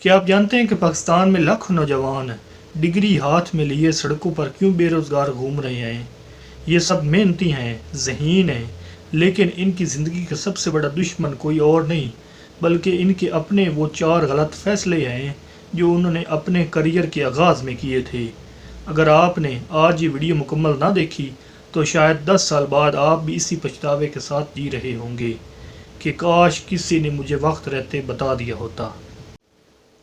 क्या आप जानते हैं कि पाकिस्तान में लाखों नौजवान डिग्री हाथ में लिए सड़कों पर क्यों बेरोज़गार घूम रहे हैं? ये सब मेहनती हैं, ज़हीन हैं, लेकिन इनकी ज़िंदगी का सबसे बड़ा दुश्मन कोई और नहीं बल्कि इनके अपने वो 4 गलत फ़ैसले हैं जो उन्होंने अपने करियर के आगाज़ में किए थे। अगर आपने आज ये वीडियो मुकम्मल ना देखी तो शायद 10 साल बाद आप भी इसी पछतावे के साथ जी रहे होंगे कि काश किसी ने मुझे वक्त रहते बता दिया होता।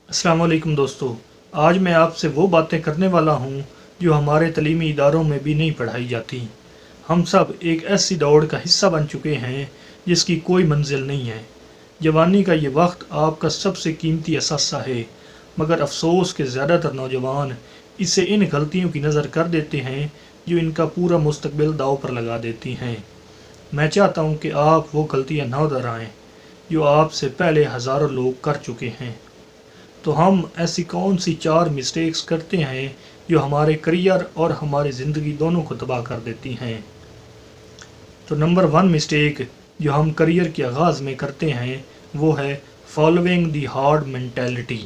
अस्सलाम वालेकुम दोस्तों, आज मैं आपसे वो बातें करने वाला हूँ जो हमारे तलीमी इदारों में भी नहीं पढ़ाई जाती। हम सब एक ऐसी दौड़ का हिस्सा बन चुके हैं जिसकी कोई मंजिल नहीं है। जवानी का ये वक्त आपका सबसे कीमती असासा है, मगर अफसोस के ज़्यादातर नौजवान इसे इन गलतियों की नज़र कर देते हैं जो इनका पूरा मुस्तकबिल दाव पर लगा देती हैं। मैं चाहता हूँ कि आप वो गलतियाँ ना दोहराएं जो आपसे पहले हज़ारों लोग कर चुके हैं। तो हम ऐसी कौन सी 4 मिस्टेक्स करते हैं जो हमारे करियर और हमारी ज़िंदगी दोनों को तबाह कर देती हैं। तो नंबर 1 मिस्टेक जो हम करियर के आगाज़ में करते हैं वो है फॉलोइंग द हार्ड मेंटालिटी।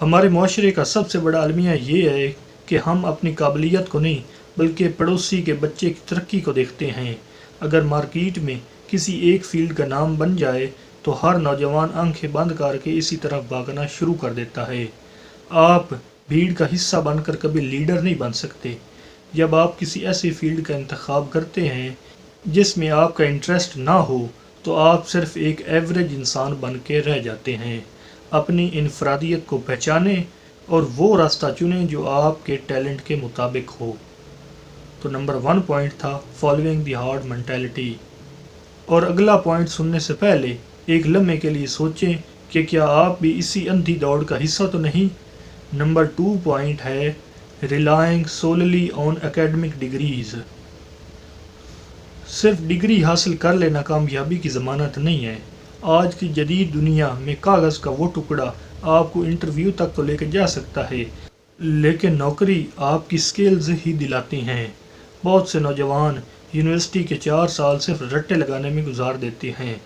हमारे माशरे का सबसे बड़ा अलमिया ये है कि हम अपनी काबिलियत को नहीं बल्कि पड़ोसी के बच्चे की तरक्की को देखते हैं। अगर मार्केट में किसी एक फील्ड का नाम बन जाए तो हर नौजवान आंखें बंद करके इसी तरफ भागना शुरू कर देता है। आप भीड़ का हिस्सा बनकर कभी लीडर नहीं बन सकते। जब आप किसी ऐसी फील्ड का इंतखाब करते हैं जिसमें आपका इंटरेस्ट ना हो तो आप सिर्फ एक एवरेज इंसान बन के रह जाते हैं। अपनी इनफरादियत को पहचानें और वो रास्ता चुनें जो आपके टैलेंट के मुताबिक हो। तो नंबर 1 पॉइंट था फॉलोइंग द हार्ड मेंटालिटी। और अगला पॉइंट सुनने से पहले एक लम्हे के लिए सोचें कि क्या आप भी इसी अंधी दौड़ का हिस्सा तो नहीं। नंबर 2 पॉइंट है relying solely on academic degrees. सिर्फ डिग्री हासिल कर लेना कामयाबी की ज़मानत नहीं है। आज की जदीद दुनिया में कागज़ का वो टुकड़ा आपको इंटरव्यू तक तो लेकर जा सकता है, लेकिन नौकरी आपकी स्किल्स ही दिलाती हैं। बहुत से नौजवान यूनिवर्सिटी के 4 साल सिर्फ रट्टे लगाने में गुजार देते हैं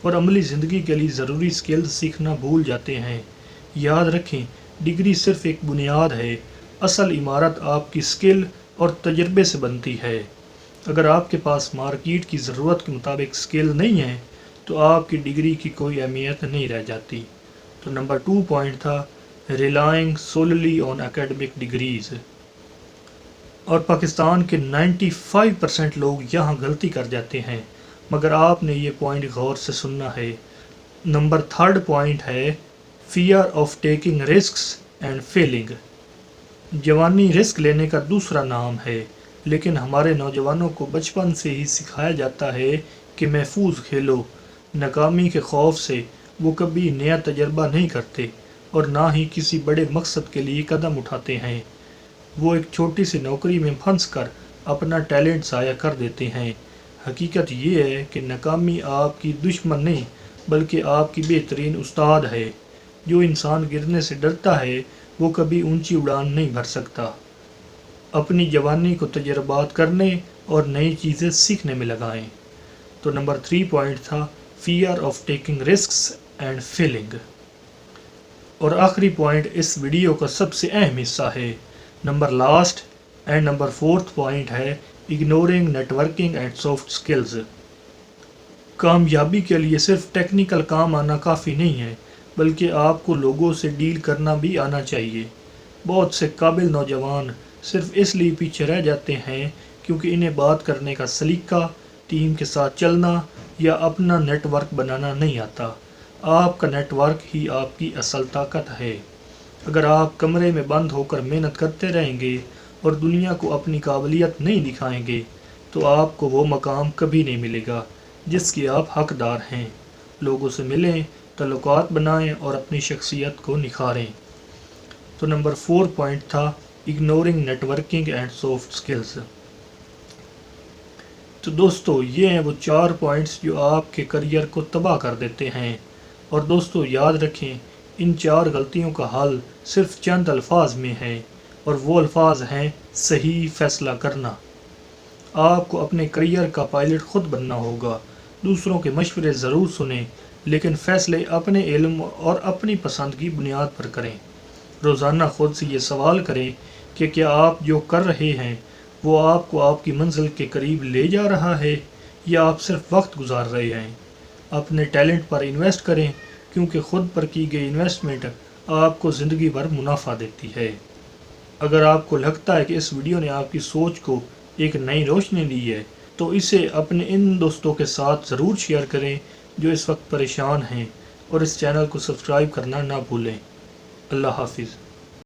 और अमली ज़िंदगी के लिए ज़रूरी स्किल्स सीखना भूल जाते हैं। याद रखें, डिग्री सिर्फ एक बुनियाद है, असल इमारत आपकी स्किल और तजर्बे से बनती है। अगर आपके पास मार्केट की ज़रूरत के मुताबिक स्किल नहीं है तो आपकी डिग्री की कोई अहमियत नहीं रह जाती। तो नंबर 2 पॉइंट था relying solely on academic degrees. और पाकिस्तान के 95% लोग यहाँ गलती कर जाते हैं, मगर आपने ये पॉइंट गौर से सुनना है। नंबर 3 पॉइंट है fear of taking risks and failing. जवानी रिस्क लेने का दूसरा नाम है, लेकिन हमारे नौजवानों को बचपन से ही सिखाया जाता है कि महफूज खेलो। नाकामी के खौफ से वो कभी नया तजर्बा नहीं करते और ना ही किसी बड़े मकसद के लिए कदम उठाते हैं। वो एक छोटी सी नौकरी में फंस कर अपना टैलेंट ज़ाया कर देते हैं। हकीकत ये है कि नाकामी आपकी दुश्मन नहीं बल्कि आपकी बेहतरीन उस्ताद है। जो इंसान गिरने से डरता है वो कभी ऊंची उड़ान नहीं भर सकता। अपनी जवानी को तजर्बात करने और नई चीज़ें सीखने में लगाएं। तो नंबर 3 पॉइंट था fear of taking risks and failing. और आखिरी पॉइंट इस वीडियो का सबसे अहम हिस्सा है, नंबर 4 पॉइंट है ignoring networking and soft skills. कामयाबी के लिए सिर्फ टेक्निकल काम आना काफ़ी नहीं है बल्कि आपको लोगों से डील करना भी आना चाहिए। बहुत से काबिल नौजवान सिर्फ इसलिए पीछे रह जाते हैं क्योंकि इन्हें बात करने का सलीका, टीम के साथ चलना या अपना नेटवर्क बनाना नहीं आता। आपका नेटवर्क ही आपकी असल ताकत है। अगर आप कमरे में बंद होकर मेहनत करते रहेंगे और दुनिया को अपनी काबिलियत नहीं दिखाएंगे तो आपको वो मकाम कभी नहीं मिलेगा जिसकी आप हकदार हैं। लोगों से मिलें, तल्लुकात बनाएं और अपनी शख्सियत को निखारें। तो नंबर 4 पॉइंट था ignoring networking and soft skills. तो दोस्तों, ये हैं वो 4 पॉइंट्स जो आपके करियर को तबाह कर देते हैं। और दोस्तों याद रखें, इन 4 गलतियों का हल सिर्फ चंद अल्फाज में है और वो अल्फाज हैं सही फैसला करना। आपको अपने करियर का पायलट खुद बनना होगा। दूसरों के मशवरे ज़रूर सुनें لیکن فیصلے اپنے علم اور اپنی پسند کی بنیاد پر کریں۔ روزانہ خود سے یہ سوال کریں کہ کیا آپ جو کر رہے ہیں وہ آپ کو آپ کی منزل کے قریب لے جا رہا ہے یا آپ صرف وقت گزار رہے ہیں۔ اپنے ٹیلنٹ پر انویسٹ کریں، کیونکہ خود پر کی گئی انویسٹمنٹ آپ کو زندگی بھر منافع دیتی ہے۔ اگر آپ کو لگتا ہے کہ اس ویڈیو نے آپ کی سوچ کو ایک نئی روشنی دی ہے تو اسے اپنے ان دوستوں کے ساتھ ضرور شیئر کریں جو اس وقت پریشان ہیں، اور اس چینل کو سبسکرائب کرنا نہ بھولیں۔ اللہ حافظ۔